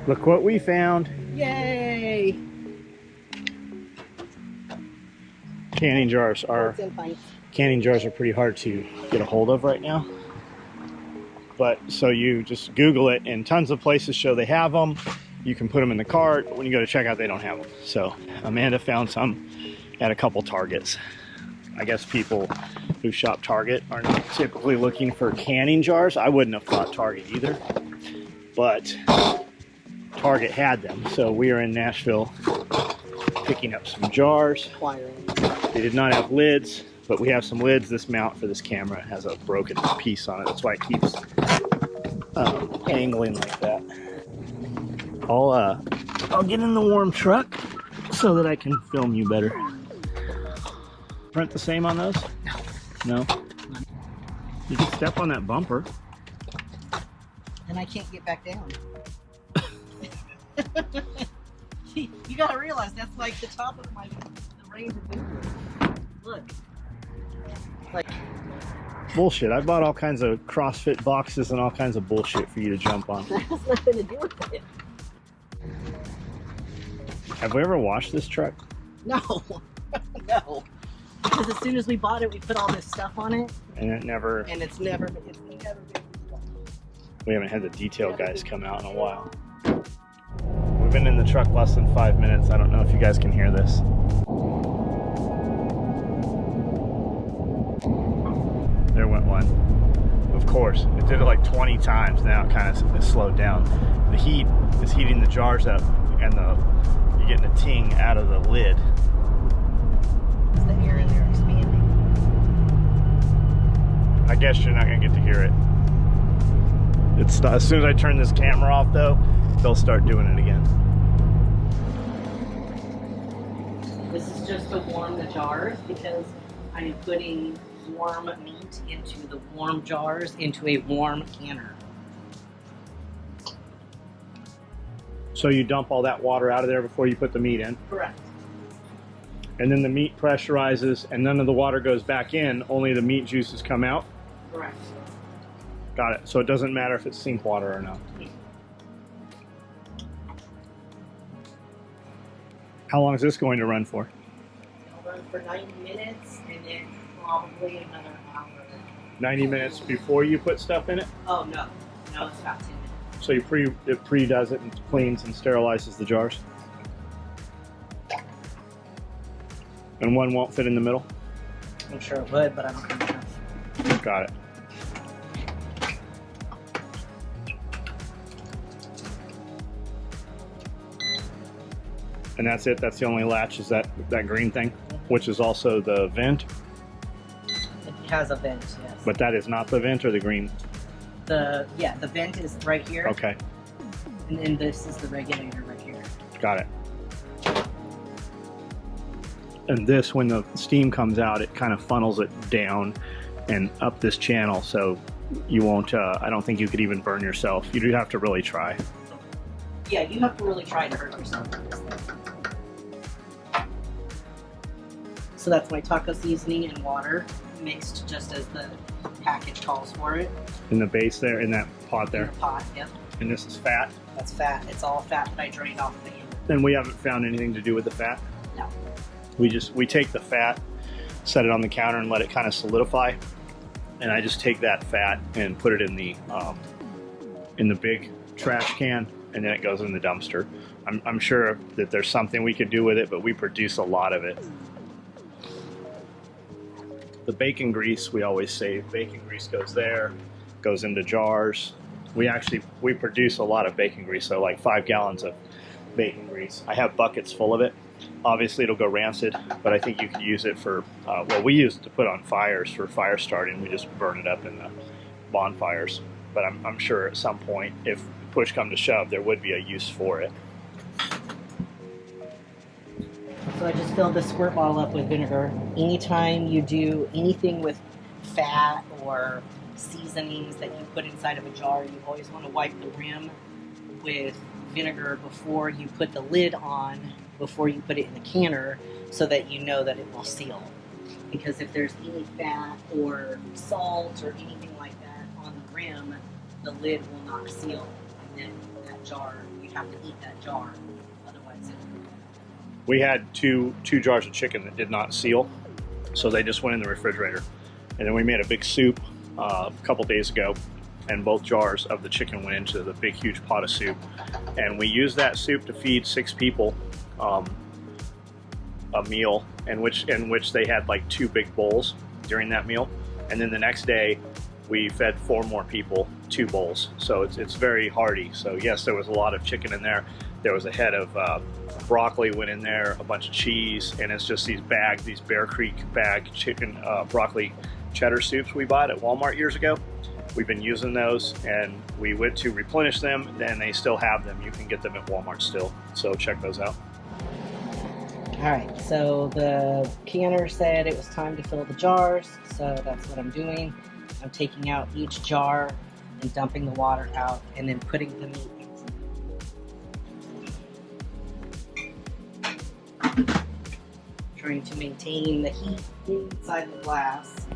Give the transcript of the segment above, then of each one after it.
Look what we found. Yay! Canning jars are pretty hard to get a hold of right now. But so you just Google it, and tons of places show they have them. You can put them in the cart, but when you go to checkout, they don't have them. So Amanda found some at a couple Targets. I guess people who shop Target are not typically looking for canning jars. I wouldn't have thought Target either, but Target had them. So we are in Nashville picking up some jars. They did not have lids, but we have some lids. This mount for this camera has a broken piece on it. That's why it keeps angling like that. I'll get in the warm truck so that I can film you better. Print the same on those? No. You can step on that bumper. And I can't get back down. You gotta realize that's like the top of the range of movement. Look. Like. Bullshit. I bought all kinds of CrossFit boxes and all kinds of bullshit for you to jump on. That has nothing to do with it. Have we ever washed this truck? No. No. Because as soon as we bought it, we put all this stuff on it. And it's never been installed. We haven't had the detail guys come out in a while. We've been in the truck less than 5 minutes. I don't know if you guys can hear this. There went one. Of course, it did it like 20 times. Now it kind of slowed down. The heat is heating the jars up, and you're getting a ting out of the lid. Is the air in there expanding? I guess you're not going to get to hear it. As soon as I turn this camera off, though, they'll start doing it again. This is just to warm the jars because I'm putting warm meat into the warm jars into a warm canner. So you dump all that water out of there before you put the meat in? Correct. And then the meat pressurizes and none of the water goes back in, only the meat juices come out? Correct. Got it. So it doesn't matter if it's sink water or not. How long is this going to run for? It'll run for 90 minutes and then probably another hour. 90 minutes before you put stuff in it? Oh, no. No, it's about 10 minutes. So it pre-does it and cleans and sterilizes the jars? And one won't fit in the middle? I'm sure it would, but I don't think enough. Got it. And that's it? That's the only latch, is that green thing? Which is also the vent? It has a vent, yes. But that is not the vent or the green? The vent is right here. Okay. And then this is the regulator right here. Got it. And this, when the steam comes out, it kind of funnels it down and up this channel, so you won't, I don't think you could even burn yourself. You do have to really try. Yeah, you have to really try to hurt yourself with this thing. So that's my taco seasoning and water mixed just as the package calls for it. In the base there, in that pot there? In the pot, yep. And this is fat? That's fat. It's all fat that I drained off the end. And we haven't found anything to do with the fat? No. We take the fat, set it on the counter and let it kind of solidify. And I just take that fat and put it in the big trash can, and then it goes in the dumpster. I'm sure that there's something we could do with it, but we produce a lot of it. The bacon grease, we always save. Bacon grease goes there, goes into jars. We produce a lot of bacon grease, so like 5 gallons of bacon grease. I have buckets full of it. Obviously it'll go rancid, but I think you could use it for, well, we use it to put on fires for fire starting. We just burn it up in the bonfires. But I'm sure at some point, if push come to shove, there would be a use for it. So I just filled the squirt bottle up with vinegar. Anytime you do anything with fat or seasonings that you put inside of a jar, you always want to wipe the rim with vinegar before you put the lid on, before you put it in the canner, so that you know that it will seal. Because if there's any fat or salt or anything like that on the rim, the lid will not seal. then that jar, you have to eat that jar, otherwise it. We had two jars of chicken that did not seal, so they just went in the refrigerator. And then we made a big soup a couple days ago, and both jars of the chicken went into the big huge pot of soup. And we used that soup to feed 6 people a meal, in which they had like 2 big bowls during that meal. And then the next day we fed 4 more people 2 bowls. So it's very hearty. So yes, there was a lot of chicken in there. There was a head of broccoli went in there, a bunch of cheese, and it's just these Bear Creek bag chicken broccoli cheddar soups we bought at Walmart years ago. We've been using those, and we went to replenish them, and they still have them. You can get them at Walmart still, so check those out. All right, so the canner said it was time to fill the jars, so that's what I'm doing. I'm taking out each jar and dumping the water out, and then putting the meat in. Trying to maintain the heat inside the glass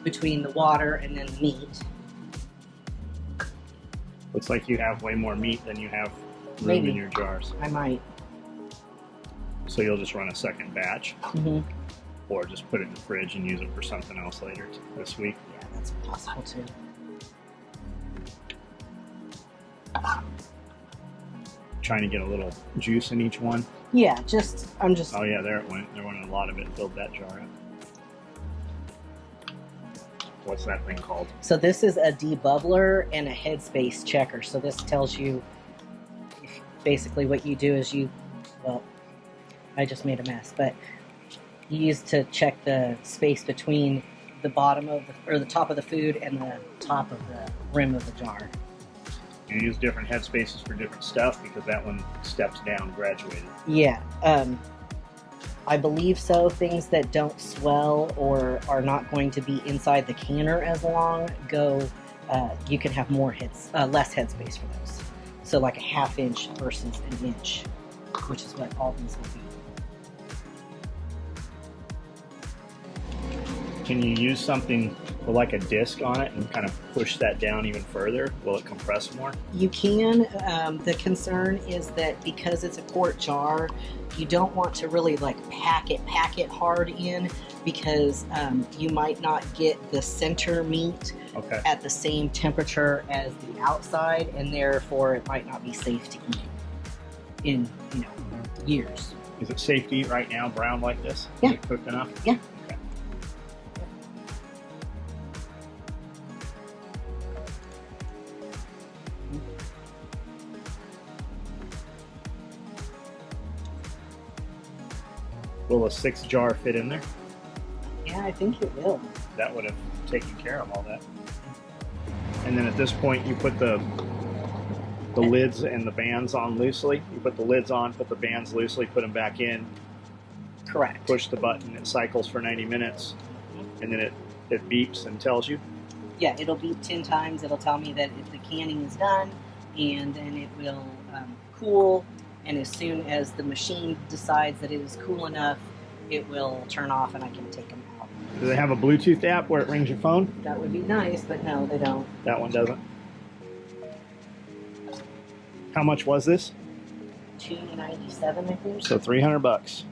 between the water and then the meat. Looks like you have way more meat than you have room Maybe. in your jars. I might. So you'll just run a second batch, Mm-hmm. or just put it in the fridge and use it for something else later this week. Yeah, that's possible too. Trying to get a little juice in each one. Yeah, I'm just. Oh yeah, there it went. There went a lot of it. Filled that jar up. What's that thing called? So this is a debubbler and a headspace checker. So this tells you basically what you do is well, I just made a mess, but you use to check the space between the bottom of the top of the food and the top of the rim of the jar. You use different head spaces for different stuff because that one steps down graduated. Yeah, I believe so. Things that don't swell or are not going to be inside the canner as long you can have less headspace for those. So like a 1/2 inch versus an inch, which is what all these will be. Can you use something with like a disc on it and kind of push that down even further? Will it compress more? You can. The concern is that because it's a quart jar, you don't want to really like pack it hard in, because you might not get the center meat at the same temperature as the outside, and therefore it might not be safe to eat in years. Is it safe to eat right now, brown like this? Yeah. Is it cooked enough? Yeah. Okay. Will a 6 jar fit in there? Yeah, I think it will. That would have taken care of all that. And then at this point, you put the lids and the bands on loosely. You put the lids on, put the bands loosely, put them back in. Correct. Push the button, it cycles for 90 minutes, and then it beeps and tells you. Yeah, it'll beep 10 times. It'll tell me that the canning is done, and then it will cool. And as soon as the machine decides that it is cool enough, it will turn off and I can take them out. Do they have a Bluetooth app where it rings your phone? That would be nice, but no, they don't. That one doesn't. How much was this? $297, I think. So $300.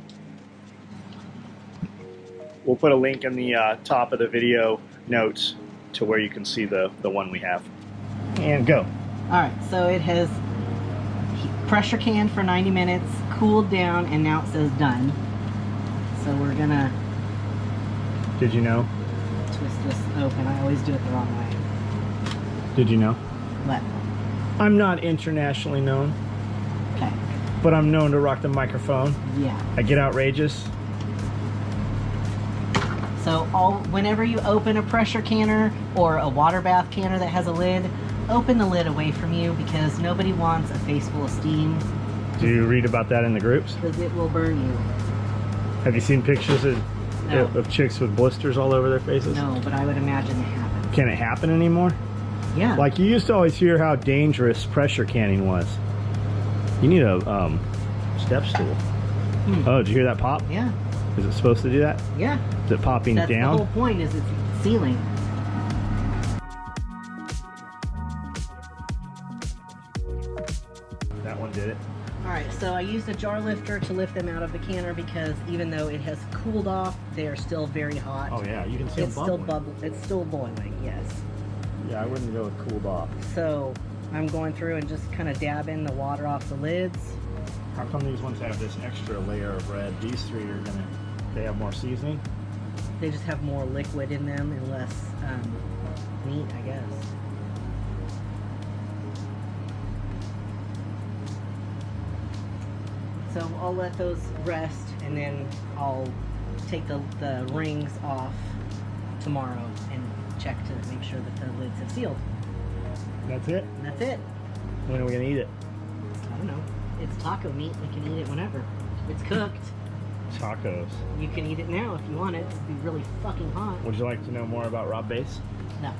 We'll put a link in the top of the video notes to where you can see the one we have. And go. All right, so it has pressure canned for 90 minutes, cooled down, and now it says done. So we're gonna Did you know? twist this open. I always do it the wrong way. Did you know? What? I'm not internationally known, Okay. but I'm known to rock the microphone. Yeah. I get outrageous. So whenever you open a pressure canner or a water bath canner that has a lid, open the lid away from you, because nobody wants a face full of steam, Do you read about that in the groups? because it will burn you. Have you seen pictures No. of chicks with blisters all over their faces? No, but I would imagine it happens. Can it happen anymore? Yeah. Like, you used to always hear how dangerous pressure canning was. You need a step stool. Oh, did you hear that pop? Yeah. Is it supposed to do that? Yeah. Is it popping That's down? the whole point, is it's sealing. That one did it. All right, so I used a jar lifter to lift them out of the canner because even though it has cooled off, they are still very hot. Oh yeah, you can see it's them still bubbling. It's still boiling, yes. Yeah, I wouldn't go with cooled off. So I'm going through and just kind of dabbing the water off the lids. How come these ones have this extra layer of red? These three are gonna, they have more seasoning? They just have more liquid in them and less meat, I guess. So I'll let those rest and then I'll take the rings off tomorrow and check to make sure that the lids have sealed. That's it? And that's it. When are we gonna eat it? I don't know. It's taco meat. We can eat it whenever. It's cooked. Tacos. You can eat it now if you want it. It'd be really fucking hot. Would you like to know more about Rob Bass? No.